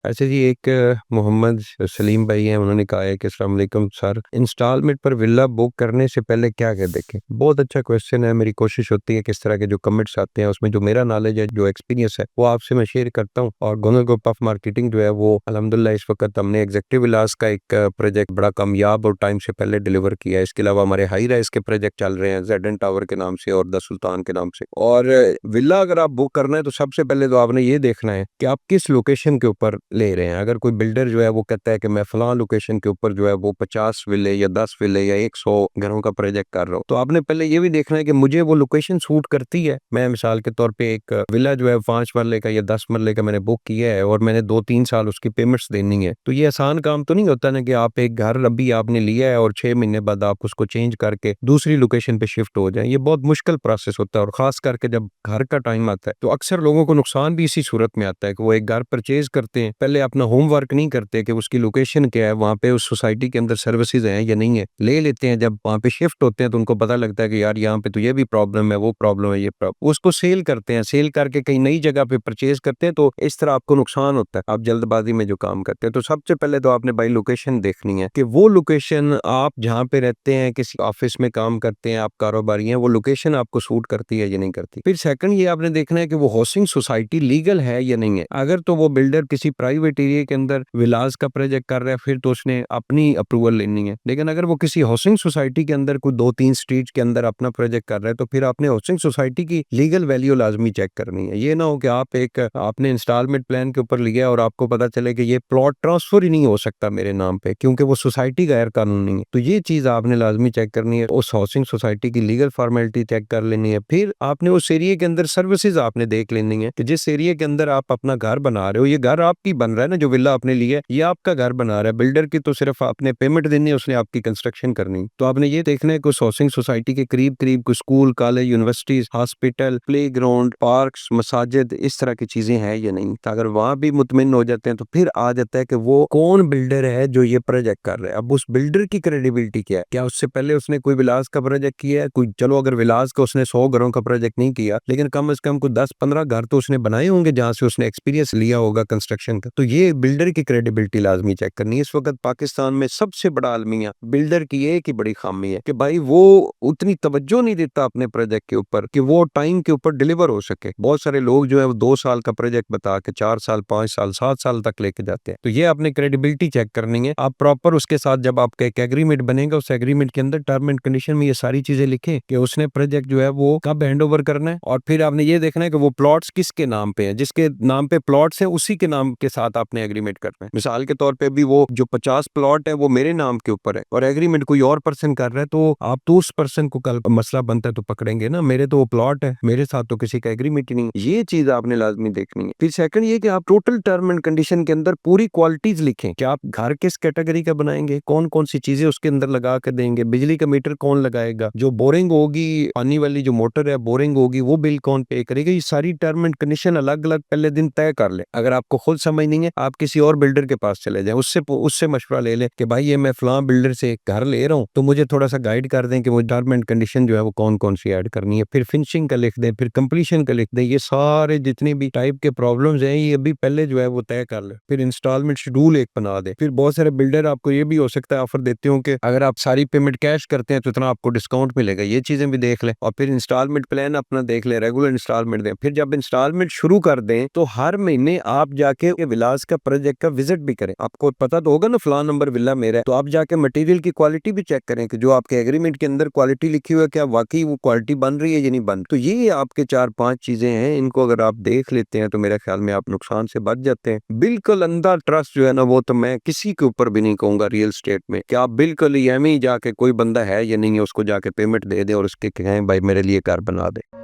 अच्छा जी, एक मोहम्मद सलीम भाई हैं, उन्होंने कहा है कि अस्सलाम वालेकुम सर, इंस्टॉलमेंट पर विला बुक करने से पहले क्या-क्या देखें? बहुत अच्छा क्वेश्चन है, मेरी कोशिश होती है कि इस तरह के जो कमेंट्स आते हैं, उसमें जो मेरा नॉलेज है, जो एक्सपीरियंस है, वो आपसे मैं शेयर करता हूँ और गोनो ग्रुप ऑफ मार्केटिंग जो है, वो अल्हम्दुलिल्लाह इस वक़्त हमने एग्ज़ेक्टिव विलास का एक प्रोजेक्ट बड़ा कामयाब और टाइम से पहले डिलीवर किया है। इसके अलावा हमारे हाई राइज़ के प्रोजेक्ट चल रहे हैं, ज़ेडन टावर के नाम से और द सुल्तान के नाम से। और विला अगर आप बुक करना है, तो सबसे पहले तो आपने ये देखना है कि आप किस लोकेशन के ऊपर ले रहे हैं। अगर कोई बिल्डर जो है वो कहता है कि मैं फलां लोकेशन के ऊपर जो है वो 50 विले या 10 विले या 100 घरों का प्रोजेक्ट कर रहा हूँ, तो आपने पहले ये भी देखना है कि मुझे वो लोकेशन सूट करती है। मैं मिसाल के तौर पे एक विला जो है 5 मरले का या 10 मरले का मैंने बुक किया है और मैंने 2-3 साल उसकी पेमेंट्स देनी है, तो ये आसान काम तो नहीं होता ना कि आप एक घर अभी आपने लिया है और 6 महीने बाद आप उसको चेंज करके दूसरी लोकेशन पे शिफ्ट हो जाए। ये बहुत मुश्किल प्रोसेस होता है और खास करके जब घर का टाइम आता है, तो अक्सर लोगों को नुकसान भी इसी सूरत में आता है कि वो एक घर परचेज करते हैं, पहले अपना होमवर्क नहीं करते कि उसकी लोकेशन क्या है, वहाँ पे उस सोसाइटी के अंदर सर्विसेज हैं या नहीं है, ले लेते हैं। जब वहाँ पे शिफ्ट होते हैं तो उनको पता लगता है कि यार यहाँ पे तो ये भी प्रॉब्लम है, वो प्रॉब्लम है, ये प्रॉब्लम, उसको सेल करते हैं, सेल करके कहीं नई जगह पे परचेज करते हैं, तो इस तरह आपको नुकसान होता है, आप जल्दबाजी में जो काम करते हैं। तो सबसे पहले तो आपने भाई लोकेशन देखनी है कि वो लोकेशन आप जहाँ पे रहते हैं, किसी ऑफिस में काम करते हैं, आप कारोबारी हैं, वो लोकेशन आपको सूट करती है या नहीं करती। फिर सेकंड ये आपने देखना है कि वो हाउसिंग सोसाइटी लीगल है या नहीं है। अगर तो वो बिल्डर किसी प्राइवेट एरिया के अंदर विलास का प्रोजेक्ट कर रहा है, फिर तो उसने अपनी अप्रूवल लेनी है। लेकिन अगर वो किसी हाउसिंग सोसाइटी के अंदर कोई 2-3 स्ट्रीट के अंदर अपना प्रोजेक्ट कर रहा है, तो फिर आपने हाउसिंग सोसाइटी की लीगल वैल्यू लाजमी चेक करनी है। ये ना हो कि आप एक आपने इंस्टॉलमेंट प्लान के ऊपर लिया और आपको पता चले कि ये प्लॉट ट्रांसफर ही नहीं हो सकता मेरे नाम पे, क्योंकि वो सोसाइटी गैर कानूनी है। तो ये चीज आपने लाजमी चेक करनी है, उस हाउसिंग सोसाइटी की लीगल फॉर्मेलिटी चेक कर लेनी है। फिर आपने उस एरिया के अंदर सर्विसेज आपने देख लेनी है कि जिस एरिया के अंदर आप अपना घर बना रहे हो, ये घर आपकी बन रहा है ना, जो विला आपने लिया है, ये आपका घर बना रहा है। बिल्डर की तो सिर्फ आपने पेमेंट देनी है, उसने आपकी कंस्ट्रक्शन करनी। तो आपने ये देखना है कि उस हाउसिंग सोसाइटी के करीब करीब कुछ school, college, universities, hospital, play ground, parks, मसाजिद, इस तरह की चीजें हैं या नहीं। तो अगर वहां भी मुतमिन हो जाते हैं, तो फिर आ जाता है कि वो कौन बिल्डर है जो ये प्रोजेक्ट कर रहा है। अब उस बिल्डर की क्रेडिबिलिटी क्या है, क्या उससे पहले उसने कोई विलास का प्रोजेक्ट किया है, कोई, चलो अगर विलास का उसने 100 घरों का प्रोजेक्ट नहीं किया, लेकिन कम से कम कोई 10-15 घर तो उसने बनाए होंगे जहां से उसने एक्सपीरियंस लिया होगा कंस्ट्रक्शन का। तो ये बिल्डर की क्रेडिबिलिटी लाजमी चेक करनी है। इस वक्त पाकिस्तान में सबसे बड़ा अलमिया बिल्डर की एक ही बड़ी खामी है कि भाई वो उतनी तवज्जो नहीं देता अपने प्रोजेक्ट के ऊपर कि वो टाइम के ऊपर डिलीवर हो सके। बहुत सारे लोग जो है वो 2 साल का प्रोजेक्ट बता के 4 साल, 5 साल, 7 साल तक लेके जाते हैं। तो ये आपने क्रेडिबिलिटी चेक करनी है। आप प्रॉपर उसके साथ जब आपका एक एग्रीमेंट बनेगा, उस एग्रीमेंट के अंदर टर्म एंड कंडीशन में ये सारी चीजें लिखें कि उसने प्रोजेक्ट जो है वो कब हैंड ओवर करना है। और फिर आपने ये देखना है कि वो प्लॉट्स किसके नाम पे है, जिसके नाम पे प्लॉट्स है उसी के नाम के साथ आपने एग्रीमेंट करना है। मिसाल के तौर पे भी वो जो 50 प्लॉट है वो मेरे नाम के ऊपर है और एग्रीमेंट कोई और पर्सन कर रहा है, तो आप तो उस पर्सन को कल मसला बनता है तो पकड़ेंगे ना। मेरे तो वो प्लॉट है, मेरे साथ तो किसी का एग्रीमेंट ही नहीं है। ये चीज आपने लाजमी देखनी है। फिर सेकंड ये कि आप टोटल टर्म एंड कंडीशन के अंदर पूरी क्वालिटीज लिखें कि आप घर किस कैटेगरी का बनाएंगे, कौन कौन सी चीजें उसके अंदर लगा कर देंगे, बिजली का मीटर कौन लगाएगा, जो बोरिंग होगी, पानी वाली जो मोटर है बोरिंग होगी, वो बिल कौन पे करेगा। ये सारी टर्म एंड कंडीशन अलग अलग पहले दिन तय कर ले। अगर आपको खुद समझ नहीं है, आप किसी और बिल्डर के पास चले जाएं, उससे मशवरा ले लें कि भाई ये मैं फलां बिल्डर से एक घर ले रहा हूँ, तो मुझे थोड़ा सा गाइड कर दें कि वो टर्म एंड कंडीशन जो है वो कौन कौन सी ऐड करनी है। फिर फिनिशिंग का लिख दें, फिर कंप्लीशन का लिख दें। ये सारे जितने भी टाइप के प्रॉब्लम्स हैं, ये अभी पहले जो है वो तय कर ले। फिर इंस्टॉलमेंट शेड्यूल एक बना दे। फिर बहुत सारे बिल्डर आपको ये भी हो सकता है ऑफर देते हो कि अगर आप सारी पेमेंट कैश करते हैं तो इतना आपको डिस्काउंट मिलेगा। ये चीजें भी देख लें और फिर इंस्टॉलमेंट प्लान अपना देख लें, रेगुलर इंस्टॉलमेंट दें। फिर जब इंस्टॉलमेंट शुरू कर दें, तो हर महीने आप जाके विलास का प्रोजेक्ट का विजिट भी करें। आपको पता तो होगा ना फलां नंबर विला मेरा है, तो आप जाके मटेरियल की क्वालिटी भी चेक करें कि जो आपके एग्रीमेंट के अंदर क्वालिटी लिखी हुई है, क्या वाकई वो क्वालिटी बन रही है या नहीं बन। तो ये आपके 4-5 चीजें हैं, इनको अगर आप देख लेते हैं तो मेरे ख्याल में आप नुकसान से बच जाते हैं। बिल्कुल अंधा ट्रस्ट जो है ना, वो तो मैं किसी के ऊपर भी नहीं कहूंगा रियल स्टेट में, कि आप बिल्कुल ही एम ही जाके कोई बंदा है या नहीं है उसको जाके पेमेंट दे दे और उसके कहें भाई मेरे लिए घर बना दे।